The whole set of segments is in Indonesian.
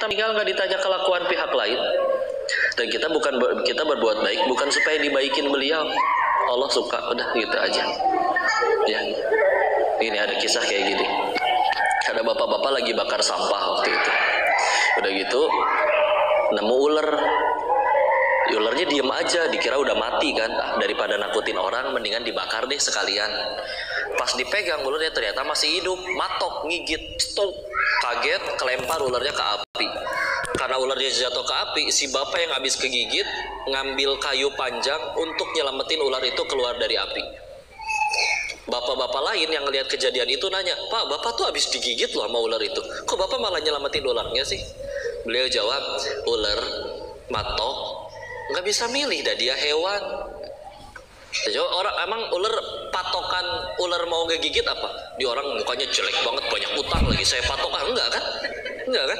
kita meninggal nggak ditanya kelakuan pihak lain. Dan kita berbuat baik bukan supaya dibaikin beliau. Allah suka, udah gitu aja. Ya. Ini ada kisah kayak gini. Ada bapak-bapak lagi bakar sampah waktu itu. Udah gitu nemu ular. Ularnya diem aja, dikira udah mati kan. Daripada nakutin orang, mendingan dibakar deh sekalian. Pas dipegang ularnya ternyata masih hidup, matok, ngigit, stok. Kaget, kelempar ularnya ke api. Karena ularnya jatuh ke api, si bapak yang habis kegigit ngambil kayu panjang untuk nyelamatin ular itu keluar dari api. Bapak-bapak lain yang ngelihat kejadian itu nanya, "Pak, bapak tuh habis digigit loh sama ular itu. Kok bapak malah nyelamatin ularnya sih?" Beliau jawab, "Ular matok nggak bisa milih, dah dia hewan." Orang emang ular patokan ular mau ngegigit apa? Di orang mukanya jelek banget, banyak utang lagi, saya patok enggak kan? Enggak kan?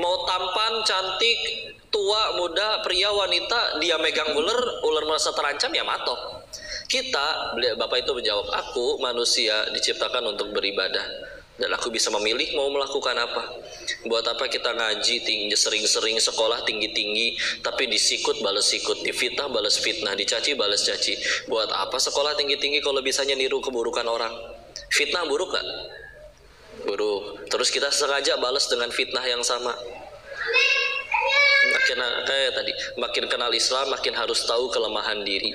Mau tampan, cantik, tua, muda, pria, wanita, dia megang ular merasa terancam ya matok. Kita, bapak itu menjawab, "Aku manusia diciptakan untuk beribadah dan aku bisa memilih mau melakukan apa. Buat apa kita ngaji tinggi, sering-sering sekolah tinggi-tinggi, tapi disikut balas sikut, difitnah balas fitnah, dicaci balas caci. Buat apa sekolah tinggi-tinggi kalau bisanya niru keburukan orang? Fitnah buruk gak? Buruk. Terus kita sengaja balas dengan fitnah yang sama. Makin kenal Islam, makin harus tahu kelemahan diri.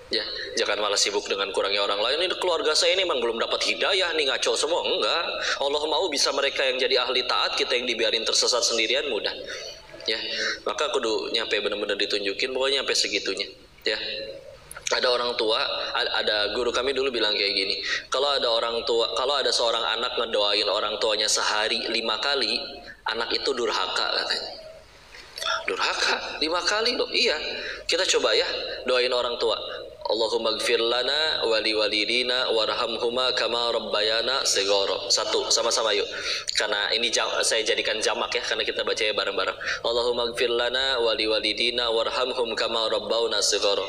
Ya, jangan malah sibuk dengan kurangnya orang lain. Ini keluarga saya ini memang belum dapat hidayah nih, ngaco semua. Enggak. Allah mau bisa mereka yang jadi ahli taat, kita yang dibiarin tersesat sendirian mudah. Ya, maka kudu nyampe benar-benar ditunjukin, pokoknya nyampe segitunya. Ya. Ada orang tua, ada guru kami dulu bilang kayak gini. Kalau ada seorang anak ngedoain orang tuanya sehari 5 kali, anak itu durhaka katanya. Durhaka 5 kali loh. Iya. Kita coba ya doain orang tua. Allahumma gfir lana wali walidina warhamhuma kama rabbayana segoro. Satu, sama-sama yuk. Karena ini saya jadikan jamak ya, karena kita bacanya bareng-bareng. Allahumma gfir lana wali walidina warhamhum kama rabbawna segoro.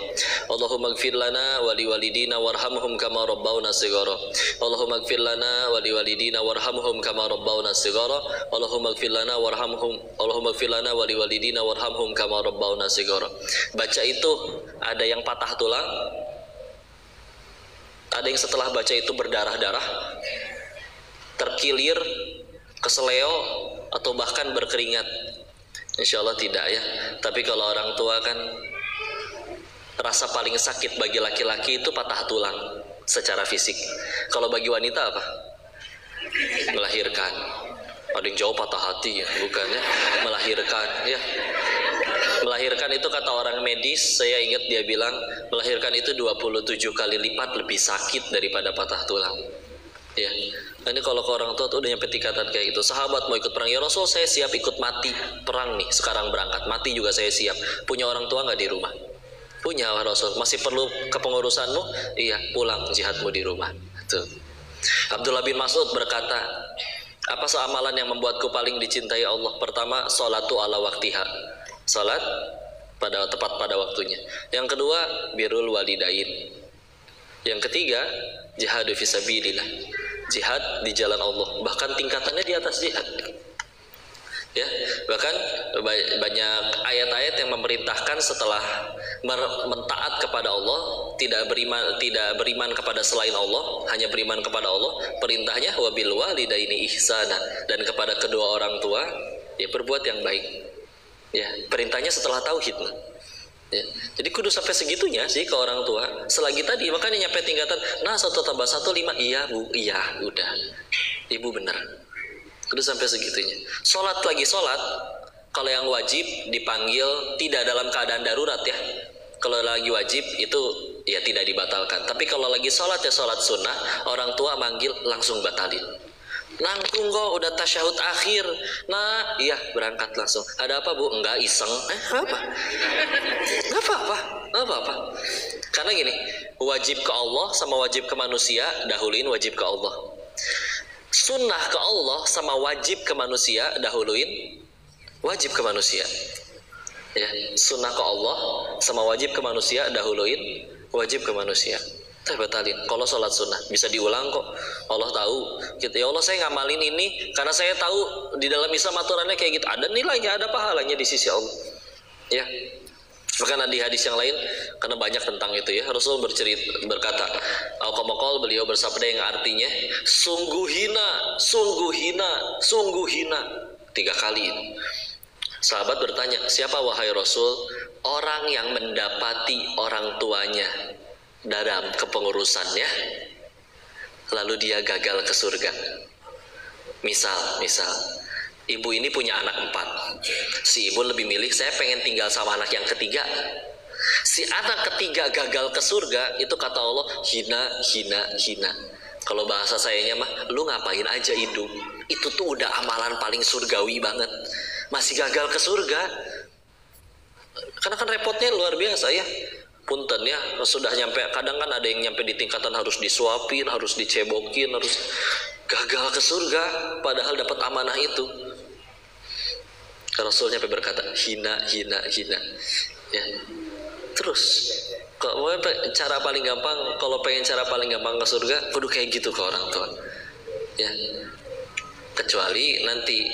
Allahumma gfir lana wali walidina warhamhum kama rabbawna segoro. Allahumma gfir lana wali walidina warhamhum kama rabbawna segoro. Allahumma gfir lana warhamhum. Allahumma gfir lana wali walidina warhamhum kama rabbawna segoro. Baca itu ada yang patah tulang, ada yang setelah baca itu berdarah-darah, terkilir, keseleo, atau bahkan berkeringat. Insya Allah tidak ya. Tapi kalau orang tua kan rasa paling sakit bagi laki-laki itu patah tulang secara fisik. Kalau bagi wanita apa? Melahirkan. Ada yang jauh patah hati ya, bukannya melahirkan ya. Melahirkan itu kata orang medis, saya ingat dia bilang melahirkan itu 27 kali lipat lebih sakit daripada patah tulang. Ya. Nah, ini kalau ke orang tua tuh udah nyampe tingkatan kayak gitu. Sahabat mau ikut perang, ya Rasul saya siap ikut mati perang nih, sekarang berangkat. Mati juga saya siap. Punya orang tua nggak di rumah? Punya Rasul. Masih perlu kepengurusanmu? Iya, pulang jihadmu di rumah. Tuh. Abdullah bin Mas'ud berkata, apa seamalan yang membuatku paling dicintai Allah? Pertama, sholatu ala waktiha. Salat tepat pada waktunya. Yang kedua, birrul walidain. Yang ketiga, jihadu fisabilillah. Jihad di jalan Allah. Bahkan tingkatannya di atas jihad. Ya, bahkan banyak ayat-ayat yang memerintahkan setelah mentaat kepada Allah, tidak beriman kepada selain Allah, hanya beriman kepada Allah. Perintahnya wabil walidaini ihsana, dan kepada kedua orang tua ya berbuat yang baik. Ya, perintahnya setelah tauhid. Ya. Jadi kudu sampai segitunya sih ke orang tua. Selagi tadi makanya nyampe tingkatan, nah 1 tambah 1 5. Iya bu, iya udah. Ibu bener. Kudu sampai segitunya. Sholat lagi sholat, kalau yang wajib dipanggil tidak dalam keadaan darurat ya. Kalau lagi wajib itu ya tidak dibatalkan. Tapi kalau lagi sholat ya sholat sunnah, orang tua manggil langsung batalin. Nangkung kok udah tasyahud akhir. Nah, iya berangkat langsung. Ada apa bu? Enggak, iseng. Apa? Enggak apa-apa. Karena gini, wajib ke Allah sama wajib ke manusia, dahuluin wajib ke Allah. Sunnah ke Allah sama wajib ke manusia, dahuluin wajib ke manusia. Ya, sunnah ke Allah sama wajib ke manusia, dahuluin wajib ke manusia. batalin. Kalau sholat sunnah bisa diulang kok. Allah tahu gitu. Ya Allah, saya ngamalin ini karena saya tahu di dalam Islam aturannya kayak gitu. Ada nilainya, ada pahalanya di sisi Allah. Ya. Bahkan di hadis yang lain, karena banyak tentang itu ya, Rasul berkata, al-qamakol, beliau bersabda yang artinya sungguh hina, sungguh hina, sungguh hina 3 kali. Sahabat bertanya, siapa wahai Rasul? Orang yang mendapati orang tuanya dalam kepengurusannya, lalu dia gagal ke surga. Misal ibu ini punya anak 4. Si ibu lebih milih, saya pengen tinggal sama anak yang ketiga. Si anak ketiga gagal ke surga, itu kata Allah, hina, hina, hina. Kalau bahasa sayanya mah, lu ngapain aja hidup? Itu tuh udah amalan paling surgawi banget. Masih gagal ke surga. Karena kan repotnya luar biasa ya. Punten ya, sudah nyampe, kadang kan ada yang nyampe di tingkatan harus disuapin, harus dicebokin, harus gagal ke surga, padahal dapat amanah itu. Rasul nyampe berkata, hina, hina, hina. Ya. Terus, cara paling gampang, kalau pengen cara paling gampang ke surga, kudu kayak gitu ke orang tua. Ya. Kecuali nanti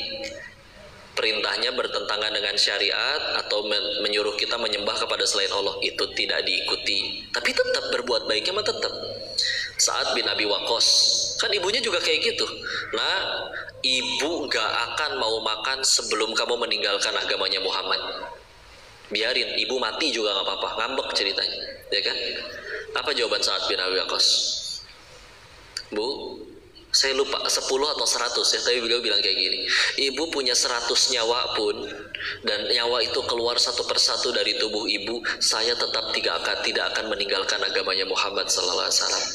perintahnya bertentangan dengan syariat atau menyuruh kita menyembah kepada selain Allah, itu tidak diikuti. Tapi tetap berbuat baiknya mah tetap. Sa'ad bin Abi Waqqas, kan ibunya juga kayak gitu. Nah, ibu gak akan mau makan sebelum kamu meninggalkan agamanya Muhammad. Biarin, ibu mati juga gak apa-apa. Ngambek ceritanya, ya kan? Apa jawaban Sa'ad bin Abi Waqqas? Bu, saya lupa 10 atau 100 ya, tapi beliau bilang kayak gini, ibu punya 100 nyawa pun, dan nyawa itu keluar satu persatu dari tubuh ibu, saya tetap tidak akan meninggalkan agamanya Muhammad sallallahu alaihi wasallam.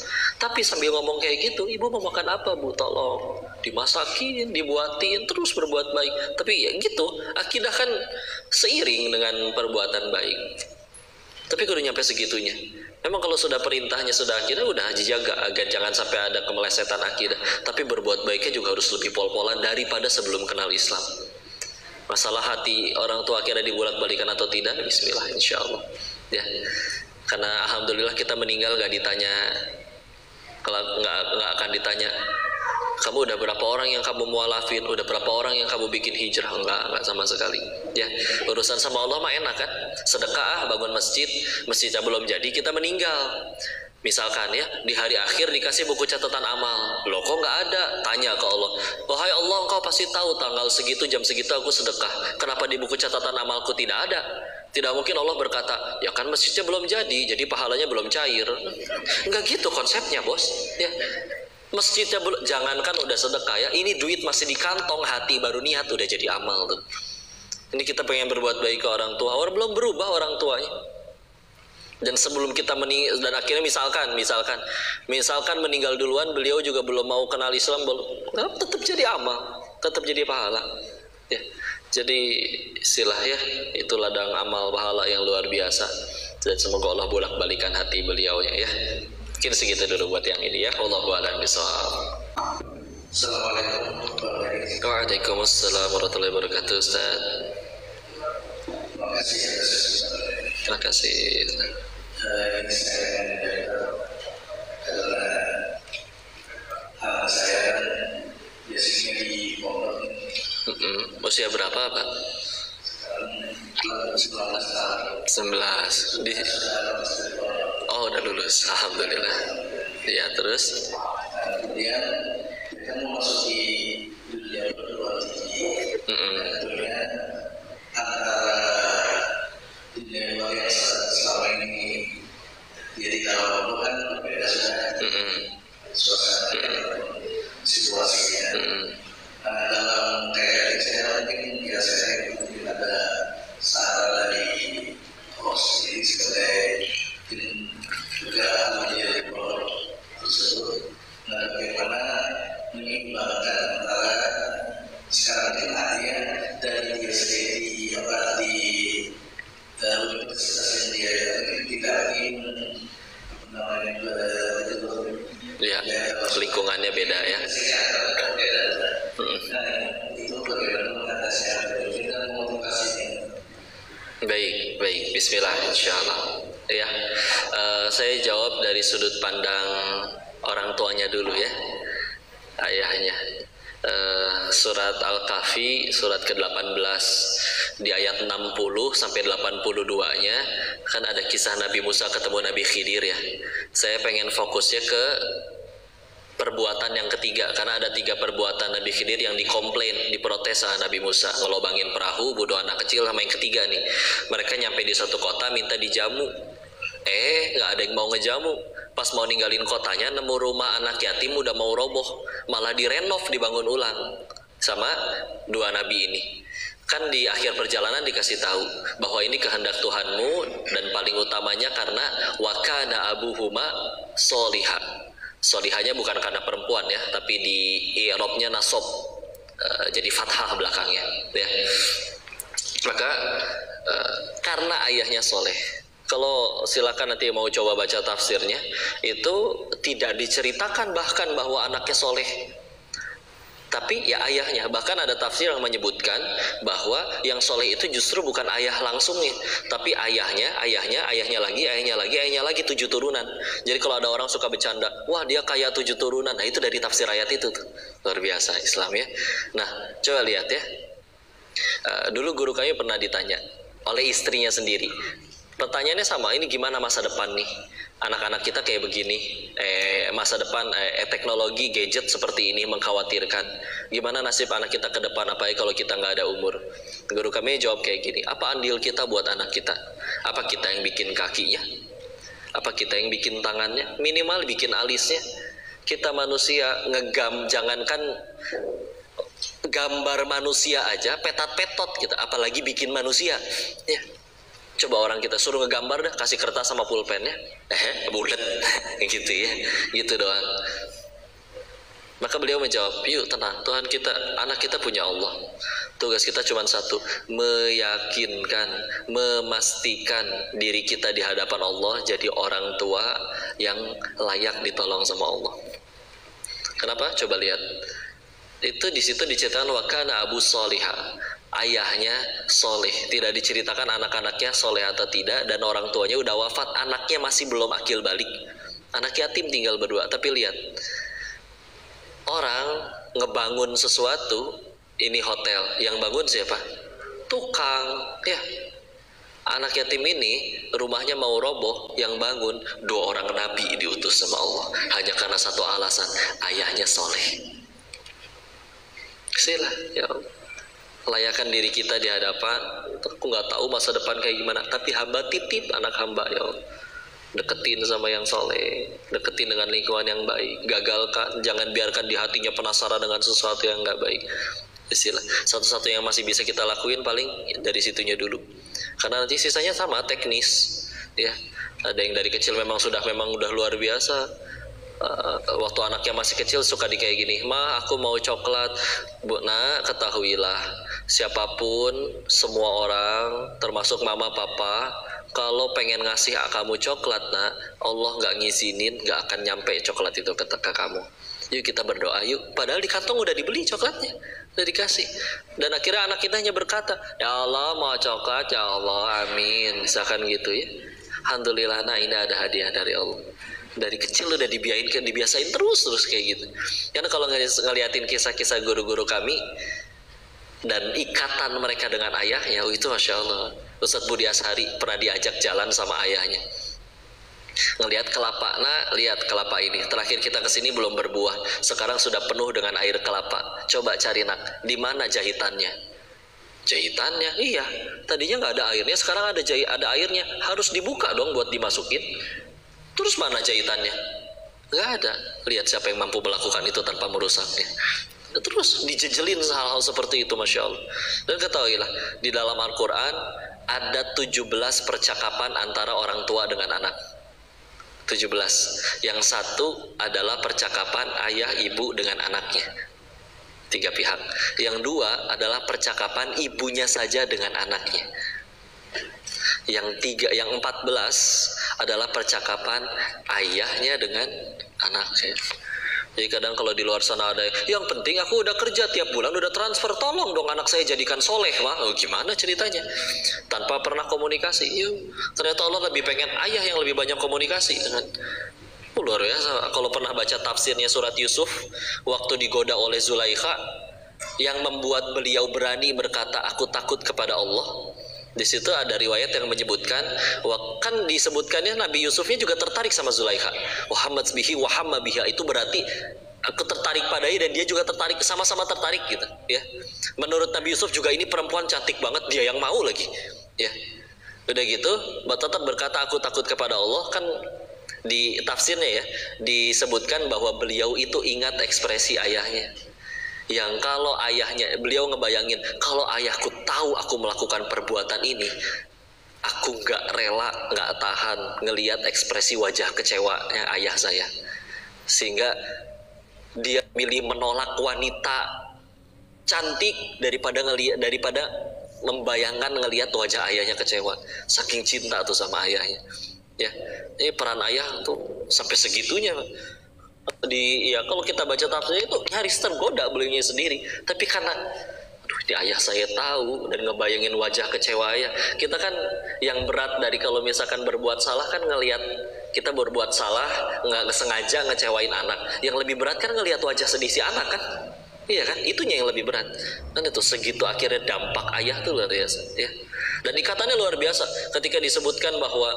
Tapi sambil ngomong kayak gitu, ibu mau makan apa bu? Tolong dimasakin, dibuatin, terus berbuat baik. Tapi ya gitu, akidah kan seiring dengan perbuatan baik. Tapi kudu nyampe segitunya. Memang kalau sudah perintahnya sudah akidah, udah dijaga agar jangan sampai ada kemelesetan akidah. Tapi berbuat baiknya juga harus lebih pol-polan daripada sebelum kenal Islam. Masalah hati orang tua akhirnya dibolak-balikan atau tidak, bismillah insyaallah. Ya. Karena alhamdulillah kita meninggal gak ditanya, kalau nggak akan ditanya, kamu udah berapa orang yang kamu mualafin, udah berapa orang yang kamu bikin hijrah, enggak sama sekali. Ya, urusan sama Allah mah enak kan? Sedekah, bangun masjid, masjidnya belum jadi, kita meninggal. Misalkan ya, di hari akhir dikasih buku catatan amal. Loh kok nggak ada? Tanya ke Allah. Wahai Allah, engkau pasti tahu tanggal segitu, jam segitu aku sedekah. Kenapa di buku catatan amalku tidak ada? Tidak mungkin Allah berkata, ya kan masjidnya belum jadi pahalanya belum cair. Enggak gitu konsepnya bos. Ya. Masjidnya belum, jangankan udah sedekah ya, ini duit masih di kantong, hati baru niat udah jadi amal tuh. Ini kita pengen berbuat baik ke orang tua, orang belum berubah orang tuanya. Dan sebelum kita meninggal, dan akhirnya misalkan meninggal duluan, beliau juga belum mau kenal Islam, tetap jadi amal, tetap jadi pahala. Ya. Jadi istilah ya, itu ladang amal pahala yang luar biasa. Dan semoga Allah bolak-balikan hati beliau ya. Mungkin segitu dulu buat yang ini ya. Wallahu a'lam bishawab. Assalamualaikum warahmatullahi wabarakatuh. Waalaikumsalam warahmatullahi wabarakatuh, Ustaz. Terima kasih. Ini saya adalah anak saya biasanya di pondok. Usia berapa Pak? 19 tahun. 19. Oh udah lulus, alhamdulillah. Ya terus? Kemudian mereka memasuki dunia perguruan tinggi. Tentunya antara dunia luar yang selama ini dia di dalam kan berbeda sudah. Suasana situasinya. Dalam kayak saya mungkin biasanya mungkin ada saran dari host ini sebagai juga menjadi produk tersebut. Nah, bagaimana menyeimbangkan antara sekarang ini dari dia sendiri di universitas yang dia tidak ingin ya, lingkungannya beda ya. Itu bagaimana mengatasi dan memotivasinya. Baik, bismillah insyaallah. Ya, saya jawab dari sudut pandang orang tuanya dulu ya, ayahnya. Surat Al-Kahfi surat ke-18 di ayat 60 sampai 82-nya kan ada kisah Nabi Musa ketemu Nabi Khidir ya. Saya pengen fokusnya ke perbuatan yang ketiga, karena ada 3 perbuatan Nabi Khidir yang dikomplain, diprotes sama Nabi Musa, ngelobangin perahu, bunuh anak kecil, sama yang ketiga nih, mereka nyampe di satu kota minta dijamu, nggak ada yang mau ngejamu. Pas mau ninggalin kotanya, nemu rumah anak yatim udah mau roboh, malah direnov, dibangun ulang sama 2 nabi ini. Kan di akhir perjalanan dikasih tahu bahwa ini kehendak Tuhanmu, dan paling utamanya karena wakana abuhuma soliha. Solihanya bukan karena perempuan ya, tapi di i'rabnya nasob, jadi fathah belakangnya ya. Maka karena ayahnya soleh. Kalau silakan nanti mau coba baca tafsirnya, itu tidak diceritakan bahkan bahwa anaknya soleh, tapi ya ayahnya. Bahkan ada tafsir yang menyebutkan bahwa yang soleh itu justru bukan ayah langsungnya, tapi ayahnya lagi 7 turunan. Jadi kalau ada orang suka bercanda, wah dia kaya 7 turunan, nah itu dari tafsir ayat itu tuh. Luar biasa Islam ya. Nah coba lihat ya, dulu guru kami pernah ditanya oleh istrinya sendiri. Pertanyaannya sama, ini gimana masa depan nih? Anak-anak kita kayak begini, masa depan teknologi gadget seperti ini mengkhawatirkan. Gimana nasib anak kita ke depan, apalagi kalau kita nggak ada umur? Guru kami jawab kayak gini, apa andil kita buat anak kita? Apa kita yang bikin kakinya? Apa kita yang bikin tangannya? Minimal bikin alisnya. Kita manusia jangankan gambar manusia aja, petat-petot kita, apalagi bikin manusia. Ya. Coba orang kita suruh ngegambar dah, kasih kertas sama pulpennya, bulat, gitu ya, gitu doang. Maka beliau menjawab, yuk tenang, Tuhan kita, anak kita punya Allah. Tugas kita cuma satu, meyakinkan, memastikan diri kita di hadapan Allah jadi orang tua yang layak ditolong sama Allah. Kenapa? Coba lihat. Itu di situ diceritakan wakana abu solihah. Ayahnya soleh, tidak diceritakan anak-anaknya soleh atau tidak, dan orang tuanya udah wafat, anaknya masih belum akil balik, anak yatim tinggal berdua. Tapi lihat, orang ngebangun sesuatu, ini hotel, yang bangun siapa? Tukang ya. Anak yatim ini rumahnya mau roboh, yang bangun 2 orang nabi diutus sama Allah, hanya karena satu alasan, ayahnya soleh. Sila ya Allah, layakan diri kita di hadapan. Aku nggak tahu masa depan kayak gimana, tapi hamba titip anak hamba ya Allah, deketin sama yang soleh, deketin dengan lingkungan yang baik, gagalkan, jangan biarkan di hatinya penasaran dengan sesuatu yang nggak baik. Istilah satu-satu yang masih bisa kita lakuin paling dari situnya dulu, karena nanti sisanya sama teknis ya. Ada yang dari kecil memang udah luar biasa. Waktu anaknya masih kecil suka di kayak gini, ma aku mau coklat. Bu nak, ketahuilah siapapun, semua orang termasuk mama papa, kalau pengen ngasih kamu coklat nak, Allah nggak ngizinin, nggak akan nyampe coklat itu ke kamu. Yuk kita berdoa yuk, padahal di kantong udah dibeli coklatnya, udah dikasih. Dan akhirnya anak kita hanya berkata, ya Allah mau coklat, ya Allah amin, misalkan gitu ya. Alhamdulillah, nah ini ada hadiah dari Allah. Dari kecil udah dibiasain terus kayak gitu. Karena kalau ngeliatin kisah-kisah guru-guru kami dan ikatan mereka dengan ayahnya, itu Masya Allah. Ustadz Budi Ashari pernah diajak jalan sama ayahnya, ngelihat kelapa. Nah lihat kelapa ini, terakhir kita kesini belum berbuah, sekarang sudah penuh dengan air kelapa. Coba cari nak, di mana jahitannya? Jahitannya, iya, tadinya nggak ada airnya, sekarang ada airnya, harus dibuka dong buat dimasukin. Terus mana jahitannya? Nggak ada. Lihat siapa yang mampu melakukan itu tanpa merusaknya. Terus dijejelin hal-hal seperti itu, Masya Allah. Dan ketahuilah, di dalam Al-Quran ada 17 percakapan antara orang tua dengan anak. 17. Yang satu adalah percakapan ayah ibu dengan anaknya, 3 pihak. Yang 2 adalah percakapan ibunya saja dengan anaknya. Yang 14 adalah percakapan ayahnya dengan anaknya. Jadi kadang kalau di luar sana ada yang penting aku udah kerja tiap bulan udah transfer, tolong dong anak saya jadikan soleh. Wah, gimana ceritanya? Tanpa pernah komunikasi. Ternyata Allah lebih pengen ayah yang lebih banyak komunikasi dengan luar biasa. Kalau pernah baca tafsirnya surat Yusuf, waktu digoda oleh Zulaikha, yang membuat beliau berani berkata aku takut kepada Allah. Di situ ada riwayat yang menyebutkan, kan disebutkannya Nabi Yusufnya juga tertarik sama Zulaikha. Muhammad bihi wa hamma biha, itu berarti aku tertarik padanya dan dia juga tertarik, sama-sama tertarik gitu ya. Menurut Nabi Yusuf juga ini perempuan cantik banget, dia yang mau lagi ya. Udah gitu tetap berkata aku takut kepada Allah. Kan di tafsirnya ya disebutkan bahwa beliau itu ingat ekspresi ayahnya, yang kalau ayahnya, beliau ngebayangin kalau ayahku tahu aku melakukan perbuatan ini, aku gak rela, gak tahan ngelihat ekspresi wajah kecewanya ayah saya, sehingga dia milih menolak wanita cantik daripada membayangkan ngelihat wajah ayahnya kecewa, saking cinta tuh sama ayahnya ya. Ini peran ayah tuh sampai segitunya. Kalau kita baca tafsirnya itu nyaris tergoda beliaunya sendiri, tapi karena di ayah saya tahu dan ngebayangin wajah kecewa ayah. Kita kan yang berat dari kalau misalkan berbuat salah kan ngelihat kita berbuat salah nggak sengaja ngecewain anak, yang lebih berat kan ngelihat wajah sedih si anak kan. Iya kan, itunya yang lebih berat. Dan itu segitu akhirnya dampak ayah tuh luar biasa ya. Dan ikatannya luar biasa ketika disebutkan bahwa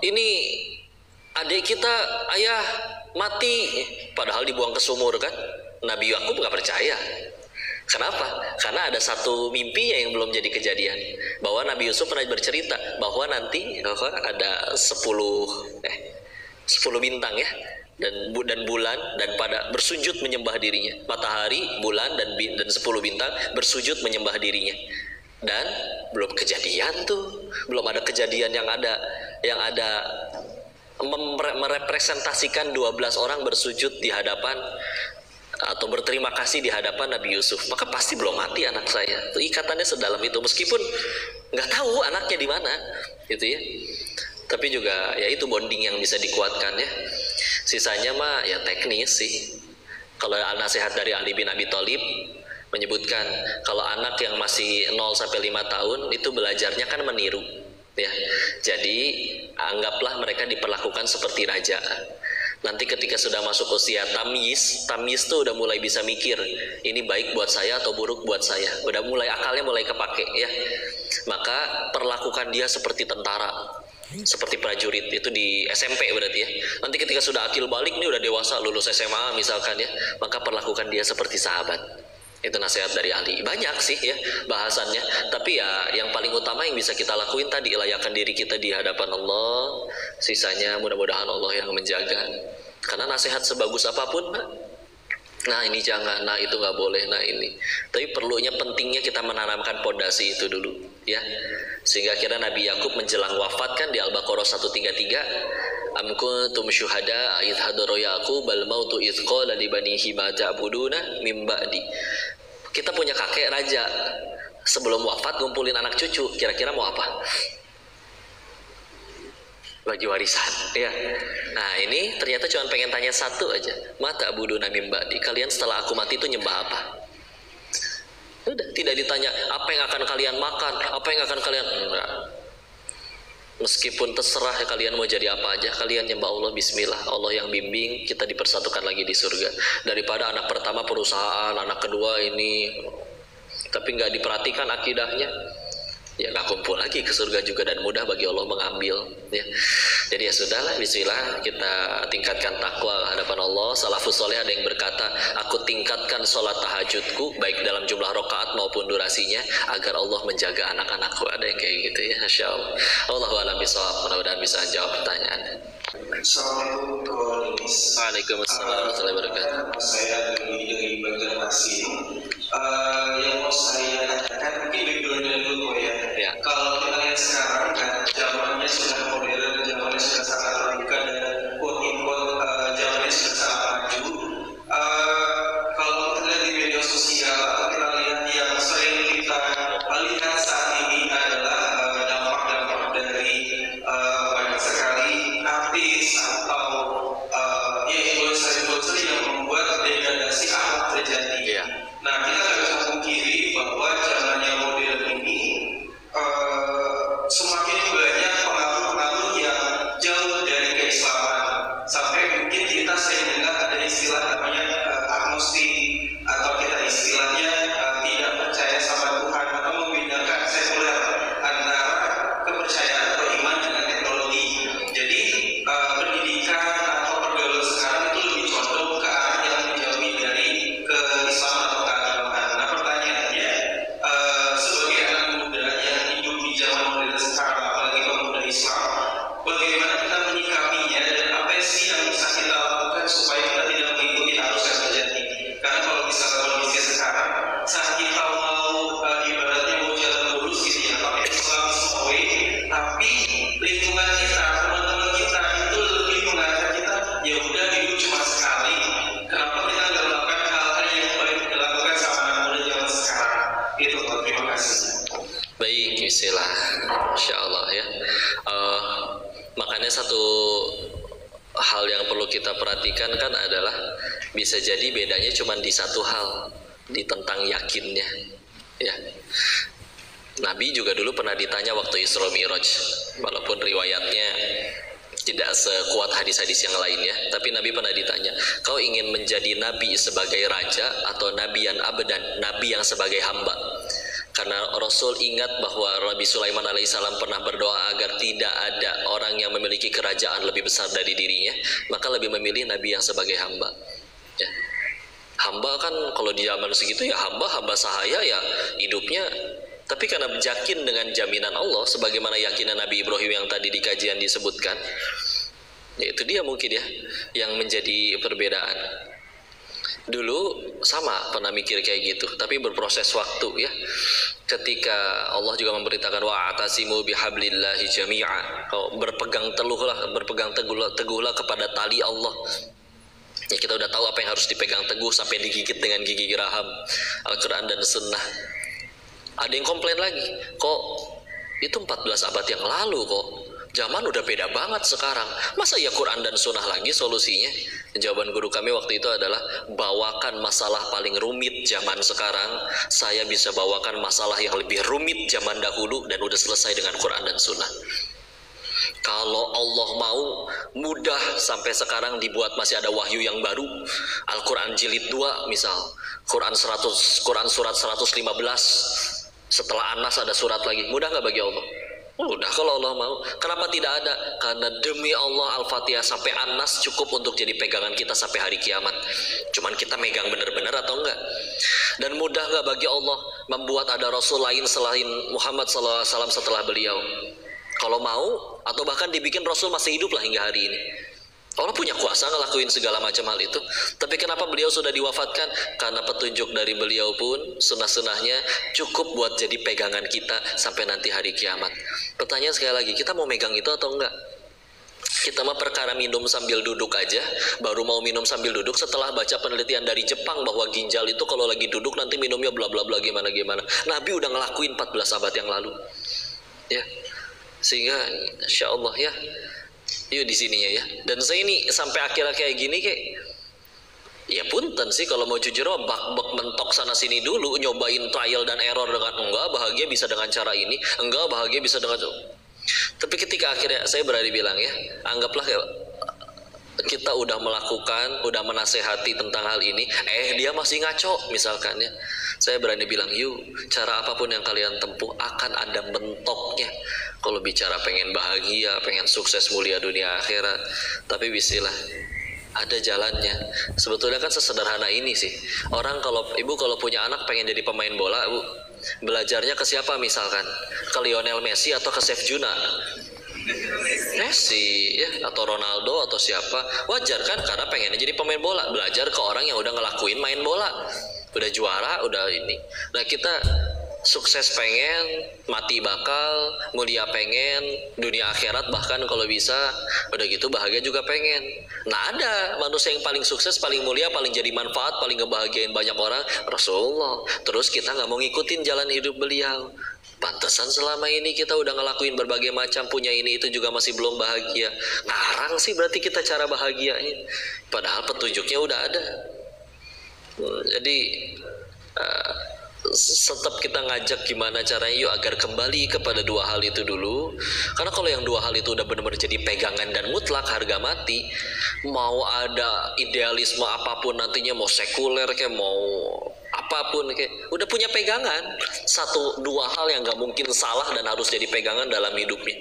ini adik kita ayah mati, padahal dibuang ke sumur kan. Nabi Yakub nggak percaya. Kenapa? Karena ada satu mimpinya yang belum jadi kejadian. Bahwa Nabi Yusuf pernah bercerita bahwa nanti ada 10 bintang ya, dan bulan dan pada bersujud menyembah dirinya. Matahari, bulan dan 10 bintang bersujud menyembah dirinya. Dan belum kejadian tuh, belum ada kejadian yang ada merepresentasikan 12 orang bersujud di hadapan atau berterima kasih di hadapan Nabi Yusuf. Maka pasti belum mati anak saya. Itu ikatannya sedalam itu, meskipun nggak tahu anaknya di mana gitu ya. Tapi juga ya itu bonding yang bisa dikuatkan ya. Sisanya mah ya teknis sih. Kalau nasihat dari Ali bin Abi Thalib menyebutkan kalau anak yang masih 0 sampai 5 tahun itu belajarnya kan meniru ya. Jadi anggaplah mereka diperlakukan seperti raja. Nanti ketika sudah masuk usia tamyiz tuh udah mulai bisa mikir ini baik buat saya atau buruk buat saya. Udah mulai akalnya mulai kepake ya. Maka perlakukan dia seperti tentara, seperti prajurit. Itu di SMP berarti ya. Nanti ketika sudah akil balik nih udah dewasa lulus SMA misalkan ya, maka perlakukan dia seperti sahabat. Itu nasihat dari Ali. Banyak sih ya bahasannya, tapi ya yang paling utama yang bisa kita lakuin tadi, layakan diri kita di hadapan Allah. Sisanya mudah-mudahan Allah yang menjaga. Karena nasihat sebagus apapun, nah ini jangan, nah itu nggak boleh, nah ini. Tapi pentingnya kita menanamkan pondasi itu dulu ya. Sehingga akhirnya Nabi Yakub menjelang wafat kan di Al-Baqarah 133, am kuntum syuhada idh hadara Yaqub al mautu idh qala li banihi ma ta'buduna mim ba'di. Kita punya kakek raja, sebelum wafat ngumpulin anak cucu, kira-kira mau apa? Bagi warisan ya. Nah ini ternyata cuma pengen tanya satu aja, ma ta'buduna mim ba'di, kalian setelah aku mati itu nyembah apa? Udah, tidak ditanya apa yang akan kalian makan, apa yang akan kalian, enggak. Meskipun terserah ya kalian mau jadi apa aja, kalian nyembah Allah, bismillah, Allah yang bimbing, kita dipersatukan lagi di surga. Daripada anak pertama perusahaan, anak kedua ini, tapi nggak diperhatikan akidahnya, ya nggak kumpul lagi ke surga juga, dan mudah bagi Allah mengambil ya. Jadi ya sudahlah, bismillah, kita tingkatkan takwa hadapan Allah. Salafus soleh ada yang berkata, aku tingkatkan sholat tahajudku baik dalam jumlah rakaat maupun durasinya agar Allah menjaga anak-anakku. Ada yang kayak gitu ya, Masya Allah. Allahu a'lam bishawab. Mudah-mudahan bisa jawab pertanyaan. Assalamualaikum warahmatullahi wabarakatuh. Waalaikumsalam warahmatullahi wabarakatuh. Saya dari Banjarmasin. Yang mau saya tanyakan mungkin background dulu ya. Ya. Kalau kita lihat sekarang kan zamannya sudah modern, zamannya sudah sangat terbuka, dan quote-unquote zamannya sudah sangat maju. Kalau kita lihat di media sosial, kita lihat yang sering kita lihat saat ini adalah dampak-dampak dari banyak sekali artis atau ya influencer Terima kasih. Baik, bismillah. Insya Allah ya. Makanya satu hal yang perlu kita perhatikan kan adalah bisa jadi bedanya cuma di satu hal, di tentang yakinnya ya. Nabi juga dulu pernah ditanya waktu Isra Mi'raj, walaupun riwayatnya tidak sekuat hadis-hadis yang lainnya, tapi Nabi pernah ditanya, kau ingin menjadi nabi sebagai raja atau nabi yang abdan, nabi yang sebagai hamba? Karena Rasul ingat bahwa Nabi Sulaiman alaihissalam pernah berdoa agar tidak ada orang yang memiliki kerajaan lebih besar dari dirinya, maka lebih memilih nabi yang sebagai hamba ya. Hamba kan kalau di zaman segitu ya hamba sahaya ya hidupnya, tapi karena yakin dengan jaminan Allah sebagaimana yakinan Nabi Ibrahim yang tadi di kajian disebutkan, ya itu dia mungkin ya yang menjadi perbedaan. Dulu sama pernah mikir kayak gitu, tapi berproses waktu ya. Ketika Allah juga memberitakan wa'atasimu bihablillahi jami'a, kau berpegang teguhlah kepada tali Allah. Ya kita udah tahu apa yang harus dipegang teguh sampai digigit dengan gigi geraham, Al-Quran dan Sunnah. Ada yang komplain lagi, kok itu 14 abad yang lalu kok, zaman udah beda banget sekarang, masa ya Quran dan Sunnah lagi solusinya? Jawaban guru kami waktu itu adalah, bawakan masalah paling rumit zaman sekarang, saya bisa bawakan masalah yang lebih rumit zaman dahulu dan udah selesai dengan Quran dan Sunnah. Kalau Allah mau, mudah. Sampai sekarang dibuat masih ada wahyu yang baru, Al-Quran jilid 2 misal, Quran surat 115, setelah An-Nas ada surat lagi, mudah nggak bagi Allah? Mudah kalau Allah mau. Kenapa tidak ada? Karena demi Allah Al-Fatihah sampai An-Nas cukup untuk jadi pegangan kita sampai hari kiamat. Cuman kita megang benar-benar atau enggak. Dan mudah nggak bagi Allah membuat ada Rasul lain selain Muhammad SAW setelah beliau? Kalau mau, atau bahkan dibikin Rasul masih hidup lah hingga hari ini. Allah punya kuasa ngelakuin segala macam hal itu. Tapi kenapa beliau sudah diwafatkan? Karena petunjuk dari beliau pun, sunnah-sunnahnya cukup buat jadi pegangan kita sampai nanti hari kiamat. Pertanyaan sekali lagi, kita mau megang itu atau enggak? Kita mah perkara minum sambil duduk aja, baru mau minum sambil duduk setelah baca penelitian dari Jepang bahwa ginjal itu kalau lagi duduk nanti minumnya bla bla bla gimana. Nabi udah ngelakuin 14 abad yang lalu. Ya. Sehingga insya Allah ya, yuk di sininya ya. Dan saya ini sampai akhirnya kayak gini kayak, ya punten sih kalau mau jujur, bak mentok sana sini dulu, nyobain trial dan error dengan enggak bahagia bisa dengan cara ini, enggak bahagia bisa dengan. Tapi ketika akhirnya saya berani bilang ya, anggaplah kayak kita udah melakukan, udah menasehati tentang hal ini, dia masih ngaco misalkan ya. Saya berani bilang, yuk, cara apapun yang kalian tempuh akan ada mentoknya. Kalau bicara pengen bahagia, pengen sukses mulia dunia akhirat, tapi bismillah, ada jalannya. Sebetulnya kan sesederhana ini sih. Orang ibu kalau punya anak pengen jadi pemain bola, bu, belajarnya ke siapa misalkan? Ke Lionel Messi atau ke Chef Juna? Messi ya, atau Ronaldo atau siapa? Wajar kan, karena pengennya jadi pemain bola. Belajar ke orang yang udah ngelakuin main bola, udah juara, udah ini. Nah kita sukses pengen, mati bakal, mulia pengen, dunia akhirat bahkan kalau bisa, udah gitu bahagia juga pengen. Nah ada manusia yang paling sukses, paling mulia, paling jadi manfaat, paling ngebahagiain banyak orang, Rasulullah. Terus kita nggak mau ngikutin jalan hidup beliau. Pantesan selama ini kita udah ngelakuin berbagai macam, punya ini itu juga masih belum bahagia. Ngarang sih berarti kita cara bahagianya, padahal petunjuknya udah ada. Jadi tetap kita ngajak gimana caranya, yuk agar kembali kepada dua hal itu dulu. Karena kalau yang dua hal itu udah benar-benar jadi pegangan dan mutlak harga mati, mau ada idealisme apapun nantinya, mau sekuler kayak mau apapun kayak, udah punya pegangan. Satu dua hal yang gak mungkin salah dan harus jadi pegangan dalam hidupnya.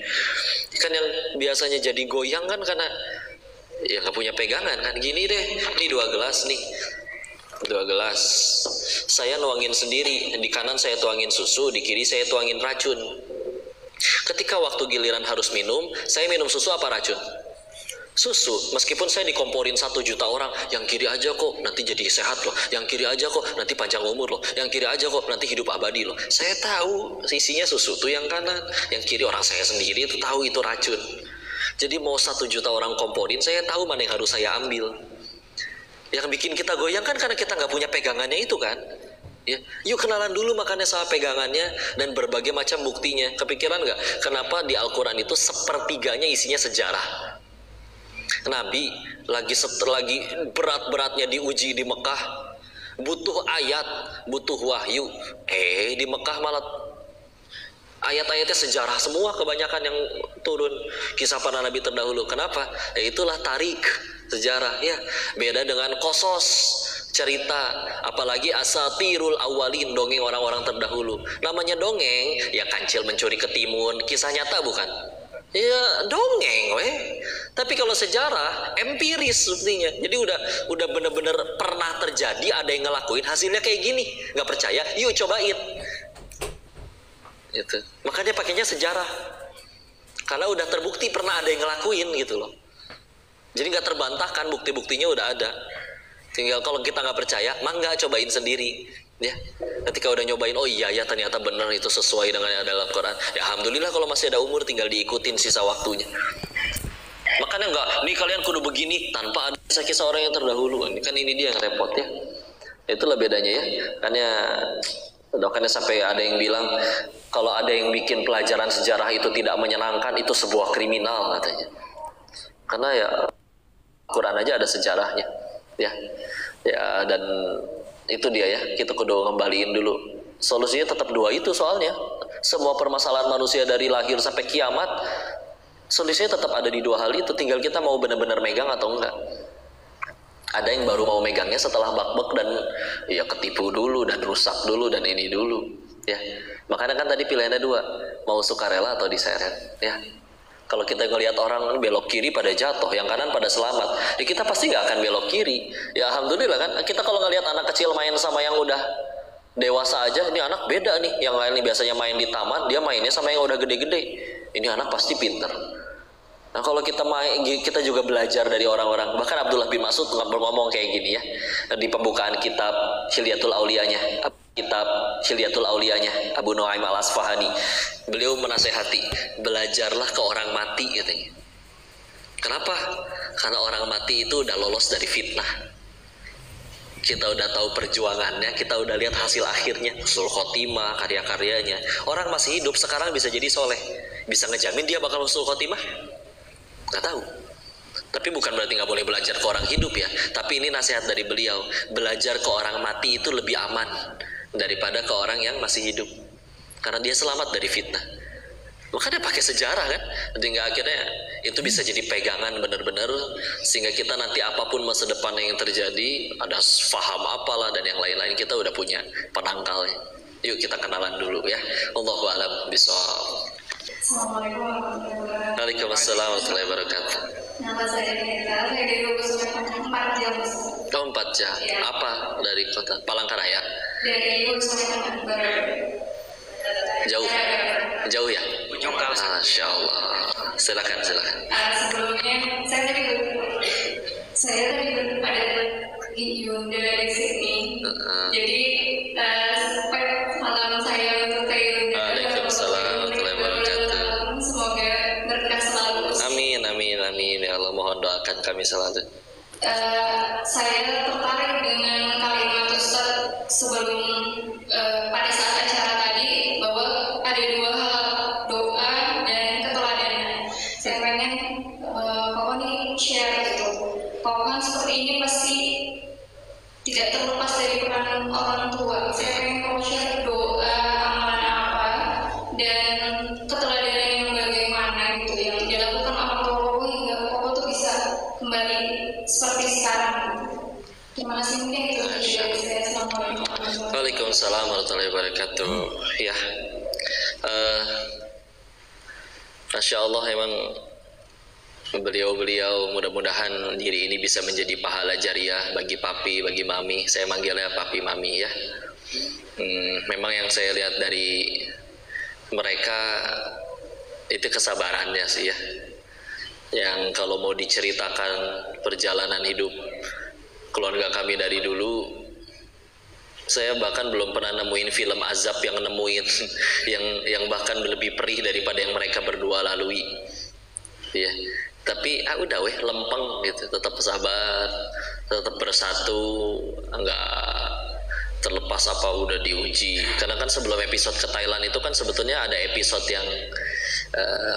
Kan yang biasanya jadi goyang kan karena ya gak punya pegangan kan. Gini deh, ini 2 gelas nih, 2 gelas, saya nuangin sendiri, di kanan saya tuangin susu, di kiri saya tuangin racun. Ketika waktu giliran harus minum, saya minum susu apa racun? Susu. Meskipun saya dikomporin 1 juta orang, yang kiri aja kok nanti jadi sehat loh, yang kiri aja kok nanti panjang umur loh, yang kiri aja kok nanti hidup abadi loh. Saya tahu isinya susu tuh yang kanan, yang kiri orang saya sendiri itu tahu itu racun. Jadi mau 1 juta orang komporin, saya tahu mana yang harus saya ambil. Yang bikin kita goyang kan karena kita nggak punya pegangannya itu kan. Ya, yuk kenalan dulu makanya sama pegangannya dan berbagai macam buktinya. Kepikiran nggak kenapa di Al-Quran itu sepertiganya isinya sejarah? Nabi lagi berat-beratnya diuji di Mekah, butuh ayat, butuh wahyu. Di Mekah malah ayat-ayatnya sejarah semua, kebanyakan yang turun kisah para nabi terdahulu. Kenapa? Itulah tarik sejarah ya. Beda dengan qasas, cerita, apalagi asatirul awalin, dongeng orang-orang terdahulu. Namanya dongeng ya kancil mencuri ketimun, kisah nyata bukan? Ya dongeng weh. Tapi kalau sejarah empiris buktinya. Jadi udah bener-bener pernah terjadi, ada yang ngelakuin, hasilnya kayak gini. Nggak percaya? Yuk cobain. Itu. Makanya pakainya sejarah. Karena udah terbukti pernah ada yang ngelakuin gitu loh. Jadi nggak terbantahkan, bukti-buktinya udah ada. Tinggal kalau kita nggak percaya, mangga cobain sendiri. Ya, ketika udah nyobain, oh iya ya ternyata benar itu sesuai dengan yang ada dalam Quran. Ya alhamdulillah kalau masih ada umur tinggal diikutin sisa waktunya. Makanya enggak, nih kalian kudu begini tanpa ada kisah-kisah orang yang terdahulu. Ini kan ini dia yang repot ya. Itulah bedanya ya. Makanya sampai ada yang bilang kalau ada yang bikin pelajaran sejarah itu tidak menyenangkan, itu sebuah kriminal katanya. Karena ya Quran aja ada sejarahnya. Ya, dan itu dia ya, kita kudu ngembaliin dulu. Solusinya tetap dua itu soalnya. Semua permasalahan manusia dari lahir sampai kiamat, solusinya tetap ada di dua hal itu. Tinggal kita mau benar-benar megang atau enggak. Ada yang baru mau megangnya setelah bak-bak dan ya ketipu dulu dan rusak dulu dan ini dulu. Ya, makanya kan tadi pilihannya dua, mau sukarela atau diseret. Ya. Kalau kita ngelihat orang belok kiri pada jatuh, yang kanan pada selamat, ya kita pasti nggak akan belok kiri. Ya alhamdulillah kan, kita kalau ngelihat anak kecil main sama yang udah dewasa aja, ini anak beda nih. Yang lain nih biasanya main di taman, dia mainnya sama yang udah gede-gede. Ini anak pasti pinter. Nah kalau kita juga belajar dari orang-orang. Bahkan Abdullah bin Mas'ud ngomong kayak gini ya, di pembukaan kitab Hilyatul Auliyanya. Abu Nuaim al-Asfahani, beliau menasehati, belajarlah ke orang mati katanya. Kenapa? Karena orang mati itu udah lolos dari fitnah. Kita udah tahu perjuangannya, kita udah lihat hasil akhirnya, husnul khotimah, karya-karyanya. Orang masih hidup sekarang bisa jadi soleh, bisa ngejamin dia bakal husnul khotimah? Nggak tahu. Tapi bukan berarti nggak boleh belajar ke orang hidup ya. Tapi ini nasihat dari beliau, belajar ke orang mati itu lebih aman daripada ke orang yang masih hidup, karena dia selamat dari fitnah. Makanya pakai sejarah kan, sehingga akhirnya itu bisa jadi pegangan benar-benar, sehingga kita nanti apapun masa depan yang terjadi, ada faham apalah dan yang lain-lain, kita udah punya penangkalnya. Yuk kita kenalan dulu ya. Allahu a'lam bishawab. Assalamualaikum warahmatullahi wabarakatuh. Waalaikumsalam warahmatullahi wabarakatuh. Nama saya Neta, saya dari Lubus 4 jam. Oh 4 jam. Ya. Apa dari kota Palangkaraya? Dari Lubus Barat. Jauh ya? Masya Allah. Silakan. Sebelumnya saya tadi ada Yunda di sini. Jadi malam saya untuk Teh Yunda. Waalaikumsalam warahmatullahi wabarakatuh. Semoga berkah selalu. Amin ya Allah, mohon doakan kami selalu. Saya tertarik dengan kalimat Ustaz sebelum pada saat acara tadi bahwa ada dua hal, doa dan keteladanan. Saya pengen Koko nih share gitu. Koko kan seperti ini pasti tidak terlepas dari peran orang tua. Saya pengen Koko share doa, amalan apa dan keteladanan yang bagaimana gitu yang dilakukan orang tua Koko hingga Koko tuh bisa kembali seperti sekarang. Terima kasih, mungkin itu dari saya. Assalamualaikum warahmatullahi wabarakatuh. Waalaikumsalam warahmatullahi wabarakatuh. Ya, Masya Allah, emang beliau mudah-mudahan diri ini bisa menjadi pahala jariah bagi papi, bagi mami. Saya manggilnya papi mami ya. Memang yang saya lihat dari mereka itu kesabarannya sih ya. Yang kalau mau diceritakan perjalanan hidup keluarga kami dari dulu, saya bahkan belum pernah nemuin film azab yang nemuin yang bahkan lebih perih daripada yang mereka berdua lalui. Ya, tapi udah lempeng gitu, tetap sabar, tetap bersatu, terlepas apa udah diuji. Karena kan sebelum episode ke Thailand itu kan sebetulnya ada episode yang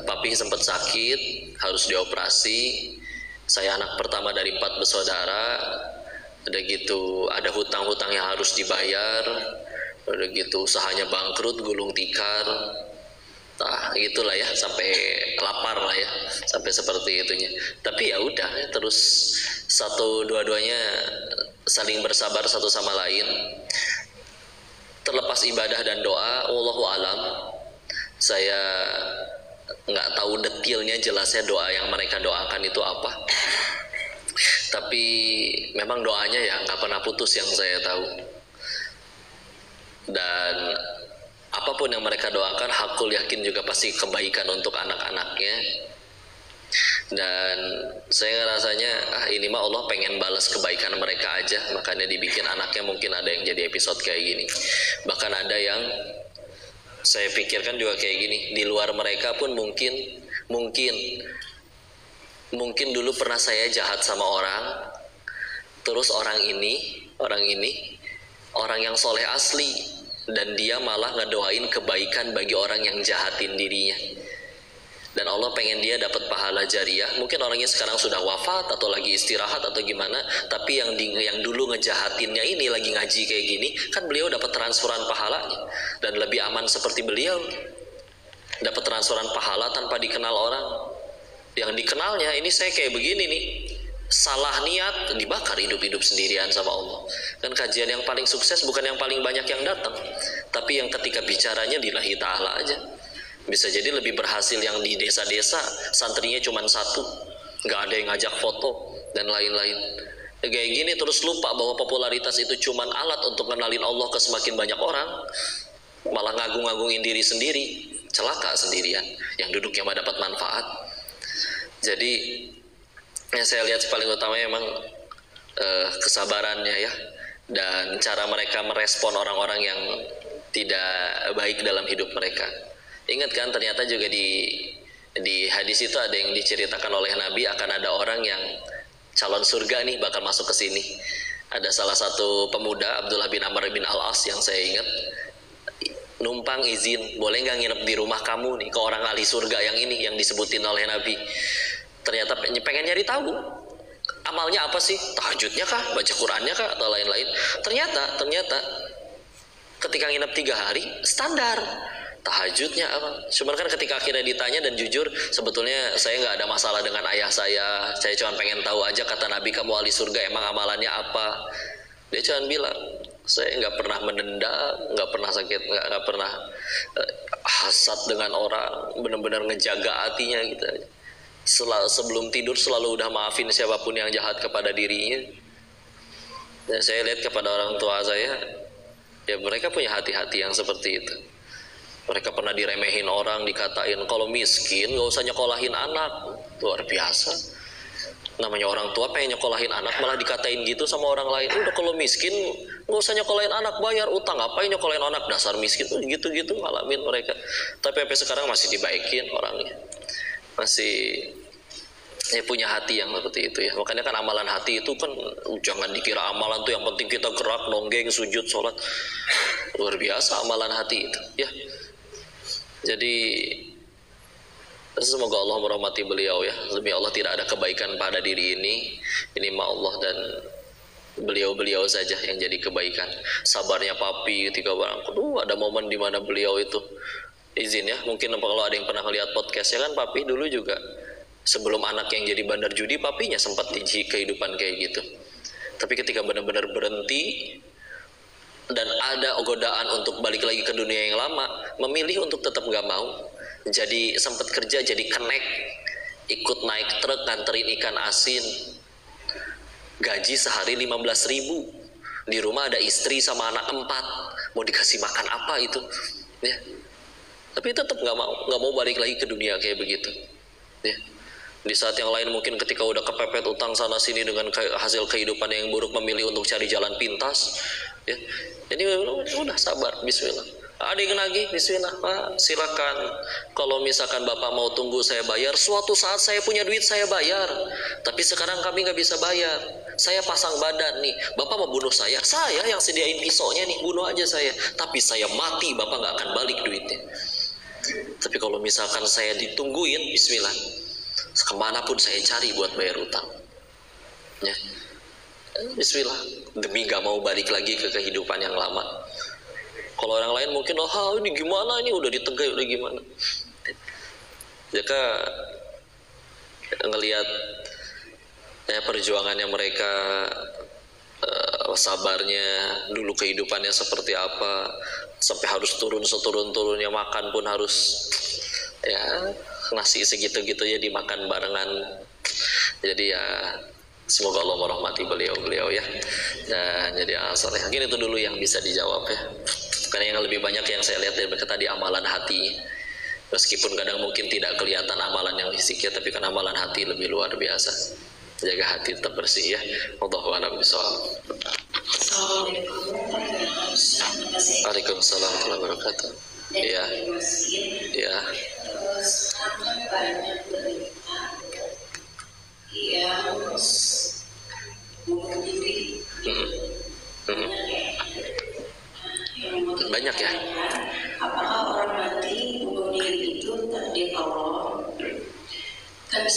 papi sempat sakit, harus dioperasi. Saya anak pertama dari 4 bersaudara. Udah gitu ada hutang-hutang yang harus dibayar. Udah gitu usahanya bangkrut, gulung tikar. Nah, gitulah ya, sampai lapar lah ya, sampai seperti itunya. Tapi ya udah, terus dua-duanya saling bersabar satu sama lain. Terlepas ibadah dan doa, wallahu alam, saya nggak tahu detailnya jelasnya doa yang mereka doakan itu apa. Tapi memang doanya ya nggak pernah putus yang saya tahu. Dan apapun yang mereka doakan, hakul yakin juga pasti kebaikan untuk anak-anaknya. Dan saya rasanya ini mah Allah pengen balas kebaikan mereka aja, makanya dibikin anaknya. Mungkin ada yang jadi episode kayak gini. Bahkan ada yang saya pikirkan juga kayak gini, di luar mereka pun mungkin dulu pernah saya jahat sama orang, terus orang yang soleh asli, dan dia malah ngedoain kebaikan bagi orang yang jahatin dirinya. Dan Allah pengen dia dapat pahala jariah. Mungkin orangnya sekarang sudah wafat atau lagi istirahat atau gimana, tapi yang dulu ngejahatinnya ini lagi ngaji kayak gini, kan beliau dapat transferan pahalanya. Dan lebih aman seperti beliau, dapat transferan pahala tanpa dikenal orang. Yang dikenalnya, ini saya kayak begini nih, salah niat, dibakar hidup-hidup sendirian sama Allah. Dan kajian yang paling sukses bukan yang paling banyak yang datang, tapi yang ketika bicaranya lillahi ta'ala aja. Bisa jadi lebih berhasil yang di desa-desa, santrinya cuma 1, nggak ada yang ngajak foto dan lain-lain. Kayak gini terus lupa bahwa popularitas itu cuma alat untuk kenalin Allah ke semakin banyak orang, malah ngagung-ngagungin diri sendiri, celaka sendirian, yang duduknya mah dapat manfaat. Jadi yang saya lihat paling utamanya emang kesabarannya ya, dan cara mereka merespon orang-orang yang tidak baik dalam hidup mereka. Ingat kan, ternyata juga di hadis itu ada yang diceritakan oleh Nabi, akan ada orang yang calon surga nih bakal masuk ke sini. Ada salah satu pemuda, Abdullah bin Amr bin Al-As, yang saya ingat, numpang izin, boleh nggak nginep di rumah kamu nih, ke orang ahli surga yang ini yang disebutin oleh Nabi. Ternyata pengen nyari tahu amalnya apa sih, tahajudnya kah, baca Qurannya kah, atau lain-lain. Ternyata ketika nginep 3 hari standar tahajudnya apa. Cuman kan ketika akhirnya ditanya, dan jujur sebetulnya saya nggak ada masalah dengan ayah saya cuma pengen tahu aja, kata Nabi kamu ahli surga, emang amalannya apa. Dia cuma bilang, saya nggak pernah mendendam, nggak pernah sakit, nggak pernah hasad dengan orang, benar-benar ngejaga hatinya gitu. Sebelum tidur selalu udah maafin siapapun yang jahat kepada dirinya. Dan saya lihat kepada orang tua saya, ya mereka punya hati-hati yang seperti itu. Mereka pernah diremehin orang, dikatain kalau miskin gak usah nyekolahin anak. Luar biasa. Namanya orang tua pengen nyekolahin anak, malah dikatain gitu sama orang lain. Udah kalau miskin gak usah nyekolahin anak, bayar utang, ngapain nyekolahin anak, dasar miskin. Gitu-gitu ngalamin mereka. Tapi sampai sekarang masih dibaikin orangnya, masih ya punya hati yang seperti itu ya. Makanya kan amalan hati itu kan jangan dikira amalan tuh yang penting kita gerak, nonggeng, sujud, sholat. Luar biasa amalan hati itu ya. Jadi semoga Allah merahmati beliau ya. Demi Allah tidak ada kebaikan pada diri ini mah Allah dan beliau saja yang jadi kebaikan. Sabarnya papi ketika ada momen di mana beliau itu izin ya, mungkin kalau ada yang pernah melihat podcastnya kan, papi dulu juga sebelum anak yang jadi bandar judi, papinya sempat di kehidupan kayak gitu. Tapi ketika benar-benar berhenti dan ada godaan untuk balik lagi ke dunia yang lama, memilih untuk tetap nggak mau. Jadi sempat kerja jadi kenek, ikut naik truk nganterin ikan asin, gaji sehari 15.000. Di rumah ada istri sama anak 4, mau dikasih makan apa itu ya. Tapi tetap nggak mau balik lagi ke dunia kayak begitu ya. Di saat yang lain mungkin ketika udah kepepet utang sana sini dengan hasil kehidupan yang buruk, memilih untuk cari jalan pintas ya. Jadi udah sabar, bismillah. Ada yang nagih, bismillah Pak, silakan. Kalau misalkan Bapak mau tunggu saya bayar, suatu saat saya punya duit saya bayar. Tapi sekarang kami nggak bisa bayar. Saya pasang badan nih, Bapak mau bunuh saya yang sediain pisaunya nih, bunuh aja saya. Tapi saya mati, Bapak nggak akan balik duitnya. Tapi kalau misalkan saya ditungguin, bismillah, kemanapun saya cari buat bayar utang. Ya. Bismillah, demi gak mau balik lagi ke kehidupan yang lama. Kalau orang lain mungkin, ini gimana, ini udah ditegai, udah gimana. Jika ngelihat perjuangannya mereka, sabarnya dulu, kehidupannya seperti apa, sampai harus turun seturun-turunnya, makan pun harus nasi segitu-gitu ya dimakan barengan. Jadi ya semoga Allah merahmati beliau ya. Dan jadi asalnya mungkin itu dulu yang bisa dijawab ya. Karena yang lebih banyak yang saya lihat dari mereka tadi amalan hati. Meskipun kadang mungkin tidak kelihatan amalan yang fisiknya, tapi kan amalan hati lebih luar biasa. Jaga hati tetap bersih ya. Wallahu a'lam bishawab. Waalaikumsalam warahmatullahi wabarakatuh. Iya. Iya. Sekarang banyak berita yang bunuh diri. Banyak ya. Apakah orang mati bunuh diri itu takdir Allah? Kan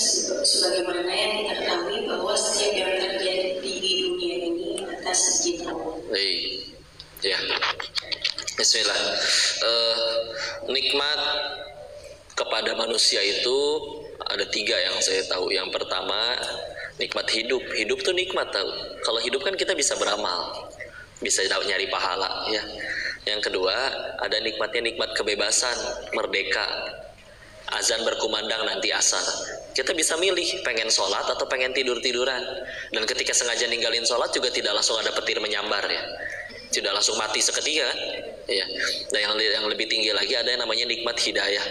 sebagaimana yang kita ketahui bahwa setiap yang terjadi di dunia ini atas izin Allah. Ya. Bismillah. Nikmat kepada manusia itu ada 3 yang saya tahu. Yang pertama, nikmat hidup. Hidup tuh nikmat, tahu. Kalau hidup kan kita bisa beramal, bisa nyari pahala ya. Yang kedua, ada nikmatnya nikmat kebebasan, merdeka. Azan berkumandang nanti asar, kita bisa milih pengen sholat atau pengen tidur-tiduran. Dan ketika sengaja ninggalin sholat juga tidak langsung ada petir menyambar ya, tidak langsung mati seketika ya. Dan yang lebih tinggi lagi ada yang namanya nikmat hidayah.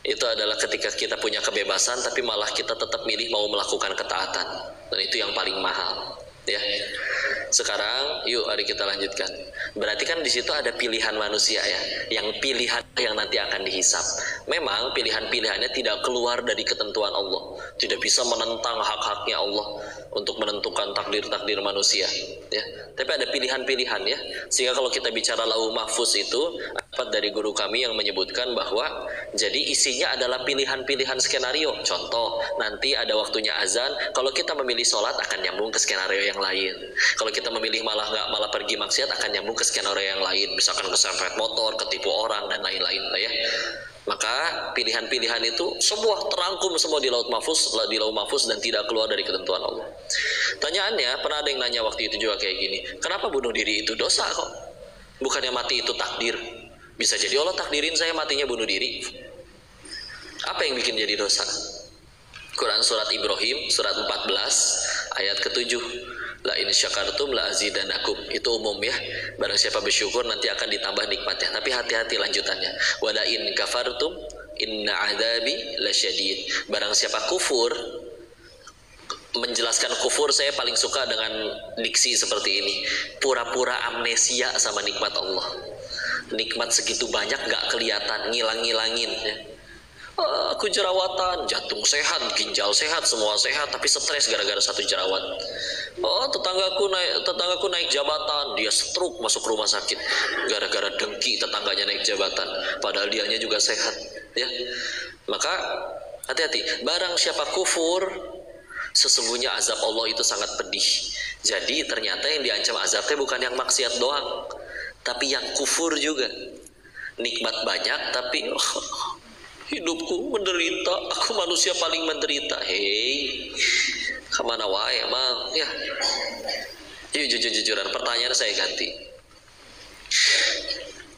Itu adalah ketika kita punya kebebasan tapi malah kita tetap milih mau melakukan ketaatan, dan itu yang paling mahal ya. Sekarang yuk mari kita lanjutkan. Berarti kan di situ ada pilihan manusia ya, yang pilihan yang nanti akan dihisap. Memang pilihan-pilihannya tidak keluar dari ketentuan Allah, tidak bisa menentang hak-haknya Allah untuk menentukan takdir-takdir manusia ya. Tapi ada pilihan-pilihan ya. Sehingga kalau kita bicara lauh mahfuz itu, dapat dari guru kami yang menyebutkan bahwa jadi isinya adalah pilihan-pilihan skenario. Contoh, nanti ada waktunya azan, kalau kita memilih sholat akan nyambung ke skenario yang lain. Kalau kita memilih malah pergi maksiat akan nyambung ke skenario yang lain, misalkan keserempet motor, ketipu orang dan lain-lain ya. Maka pilihan-pilihan itu semua terangkum semua di lauh mahfuz dan tidak keluar dari ketentuan Allah. Tanyaannya, pernah ada yang nanya waktu itu juga kayak gini, kenapa bunuh diri itu dosa kok? Bukannya mati itu takdir? Bisa jadi Allah takdirin saya matinya bunuh diri. Apa yang bikin jadi dosa? Quran surat Ibrahim surat 14 ayat ke-7. La in syakartum la azidanakum. Itu umum ya. Barang siapa bersyukur nanti akan ditambah nikmatnya. Tapi hati-hati lanjutannya. Wa la in kafartum inna adabi lasyadid. Barang siapa kufur, menjelaskan kufur saya paling suka dengan diksi seperti ini. Pura-pura amnesia sama nikmat Allah. Nikmat segitu banyak gak kelihatan, ngilang-ngilangin ya. Aku jerawatan, jantung sehat, ginjal sehat, semua sehat, tapi stres gara-gara satu jerawat. Tetanggaku naik jabatan, dia stroke masuk rumah sakit gara-gara dengki tetangganya naik jabatan, padahal dianya juga sehat ya. Maka hati-hati, barang siapa kufur, sesungguhnya azab Allah itu sangat pedih. Jadi ternyata yang diancam azabnya bukan yang maksiat doang, tapi yang kufur juga. Nikmat banyak tapi hidupku menderita, aku manusia paling menderita. Hei, kemana wae emang ya. Yuk jujur-jujuran, pertanyaan saya ganti.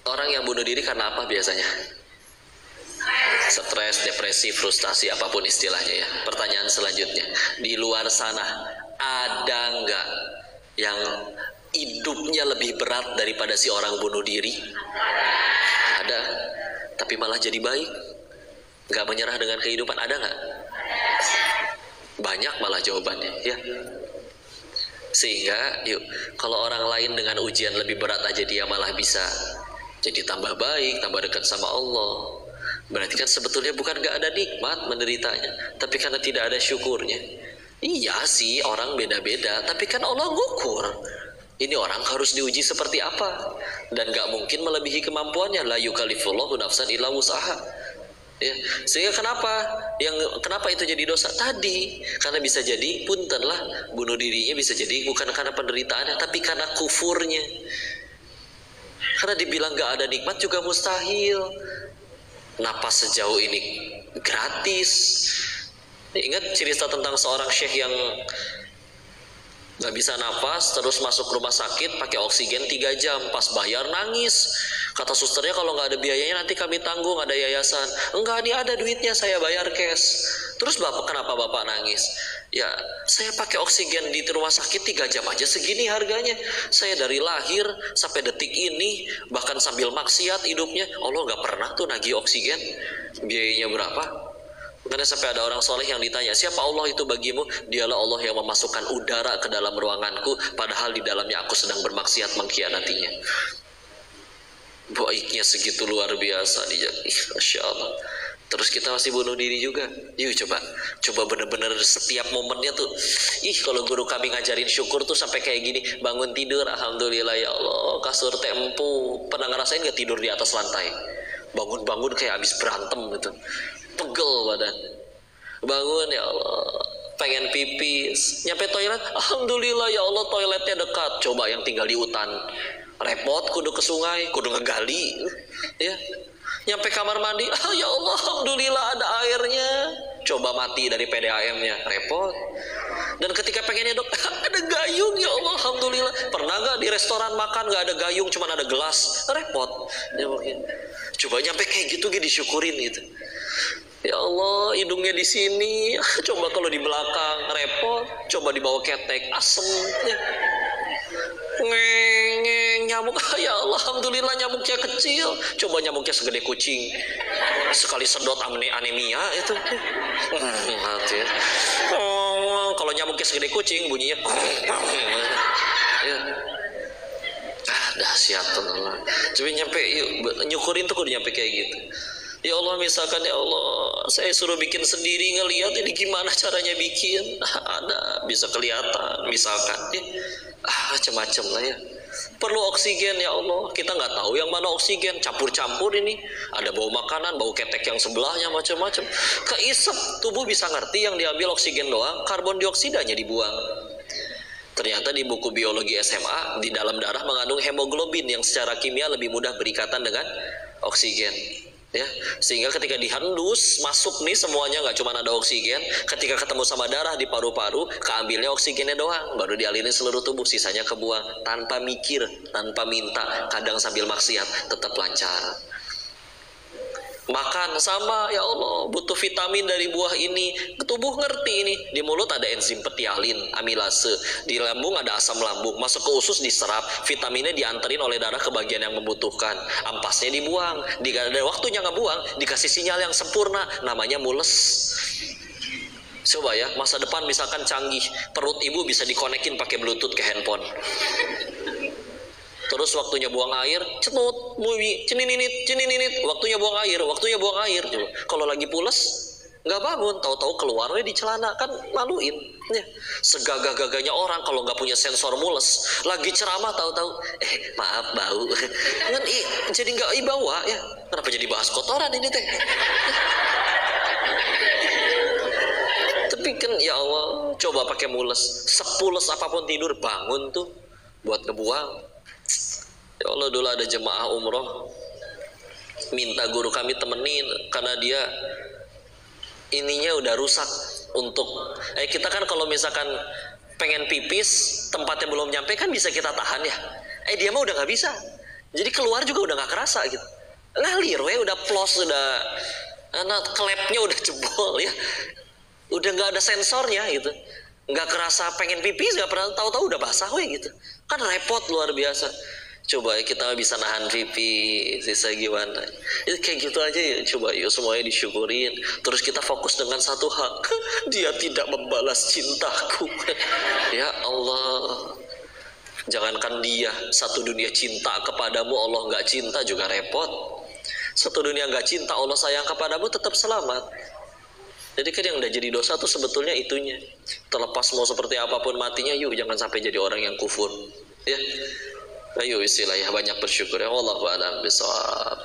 Orang yang bunuh diri karena apa biasanya? Stres, depresi, frustasi, apapun istilahnya ya. Pertanyaan selanjutnya, di luar sana ada nggak yang hidupnya lebih berat daripada si orang bunuh diri? Ada, tapi malah jadi baik, nggak menyerah dengan kehidupan. Ada nggak? Banyak malah jawabannya ya. Sehingga yuk, kalau orang lain dengan ujian lebih berat aja dia malah bisa Jadi tambah baik, tambah dekat sama Allah. Berarti kan sebetulnya bukan gak ada nikmat menderitanya, tapi karena tidak ada syukurnya. Iya sih, orang beda-beda, tapi kan Allah ngukur. Ini orang harus diuji seperti apa, dan gak mungkin melebihi kemampuannya. La yukallifullahu nafsan illa wus'aha. Ya, sehingga kenapa itu jadi dosa tadi? Karena bisa jadi puntenlah bunuh dirinya bisa jadi bukan karena penderitaannya, tapi karena kufurnya. Karena dibilang gak ada nikmat juga mustahil. Napas sejauh ini gratis. Ingat cerita tentang seorang syekh yang gak bisa napas, terus masuk rumah sakit pakai oksigen 3 jam. Pas bayar nangis. Kata susternya kalau gak ada biayanya nanti kami tanggung, ada yayasan. Enggak, ini ada duitnya, saya bayar cash. Terus kenapa bapak nangis? Ya, saya pakai oksigen di rumah sakit 3 jam aja segini harganya. Saya dari lahir sampai detik ini, bahkan sambil maksiat hidupnya, Allah gak pernah tuh nagih oksigen. Biayanya berapa? Karena sampai ada orang soleh yang ditanya, siapa Allah itu bagimu? Dialah Allah yang memasukkan udara ke dalam ruanganku, padahal di dalamnya aku sedang bermaksiat mengkhianatinya. Baiknya segitu luar biasa dia. Masya Allah. Terus kita masih bunuh diri juga. Yuk coba bener-bener setiap momennya tuh. Kalau guru kami ngajarin syukur tuh sampai kayak gini. Bangun tidur, alhamdulillah ya Allah. Kasur tempo. Pernah ngerasain gak tidur di atas lantai? Bangun-bangun kayak habis berantem gitu. Pegel badan. Bangun ya Allah, pengen pipis. Nyampe toilet, alhamdulillah ya Allah toiletnya dekat. Coba yang tinggal di hutan, repot kudu ke sungai, kudu ngegali. Ya. Nyampe kamar mandi, ya Allah alhamdulillah ada airnya. Coba mati dari PDAM-nya, repot. Dan ketika pengennya dok, ada gayung ya Allah alhamdulillah. Pernah gak di restoran makan gak ada gayung, cuma ada gelas, repot. Ya mungkin. Coba nyampe kayak gitu disyukurin gitu. Ya Allah, hidungnya di sini, coba kalau di belakang repot, coba dibawa ketek, asem. Ya. Ngeng, nyamuk, ya Allah, alhamdulillah nyamuknya kecil. Coba nyamuknya segede kucing, sekali sedot anemia itu. Mati. Kalau nyamuknya segede kucing, bunyinya. Ya. Dahsyat Allah. Coba nyampe, nyukurin tuh kudu nyampe kayak gitu. Ya Allah, misalkan ya Allah, saya suruh bikin sendiri, ngelihat ini gimana caranya bikin, ada bisa kelihatan, misalkan, macam-macam lah ya. Perlu oksigen ya Allah, kita nggak tahu yang mana oksigen, campur-campur ini, ada bau makanan, bau ketek yang sebelahnya, macam-macam. Keisep, tubuh bisa ngerti yang diambil oksigen doang, karbon dioksidanya dibuang. Ternyata di buku biologi SMA, di dalam darah mengandung hemoglobin yang secara kimia lebih mudah berikatan dengan oksigen. Ya, sehingga ketika dihendus masuk nih semuanya, nggak cuma ada oksigen. Ketika ketemu sama darah di paru-paru, keambilnya oksigennya doang, baru dialirin seluruh tubuh, sisanya kebuang tanpa mikir, tanpa minta, kadang sambil maksiat, tetap lancar. Makan sama, ya Allah, butuh vitamin dari buah ini, tubuh ngerti ini. Di mulut ada enzim petialin, amilase, di lambung ada asam lambung, masuk ke usus diserap, vitaminnya dianterin oleh darah ke bagian yang membutuhkan, ampasnya dibuang. Ada waktunya ngebuang, dikasih sinyal yang sempurna, namanya mules. Coba ya, masa depan misalkan canggih, perut ibu bisa dikonekin pakai bluetooth ke handphone. Terus waktunya buang air, cetut, ceninit, waktunya buang air. Coba. Kalau lagi pules, nggak bangun, tahu-tahu keluar di celana, kan maluin. Ya. Segagah-gagahnya orang kalau nggak punya sensor mules, lagi ceramah tahu-tahu, maaf bau, kan jadi nggak bawa ya. Kenapa jadi bahas kotoran ini teh? Tapi kan ya Allah, coba pakai mules, sepules apapun tidur bangun tuh buat ngebuang. Ya Allah, dulu ada jemaah umroh minta guru kami temenin karena dia ininya udah rusak untuk kita kan kalau misalkan pengen pipis tempatnya belum nyampe kan bisa kita tahan ya, dia mah udah nggak bisa, jadi keluar juga udah nggak kerasa gitu, ngalir udah plos, udah klepnya udah jebol ya, udah nggak ada sensornya gitu, nggak kerasa pengen pipis, nggak pernah, tahu-tahu udah basah gitu, kan repot luar biasa. Coba kita bisa nahan pipi, sisa gimana? Itu kayak gitu aja ya. Coba yuk semuanya disyukurin. Terus kita fokus dengan satu hal. Dia tidak membalas cintaku. Ya Allah. Jangankan dia, satu dunia cinta kepadamu Allah nggak cinta juga repot. Satu dunia nggak cinta Allah sayang kepadamu tetap selamat. Jadi kan yang udah jadi dosa tuh sebetulnya itunya. Terlepas mau seperti apapun matinya, yuk jangan sampai jadi orang yang kufur. Ya, ayo istilahnya banyak bersyukur ya. Wallahu a'lam bishawab.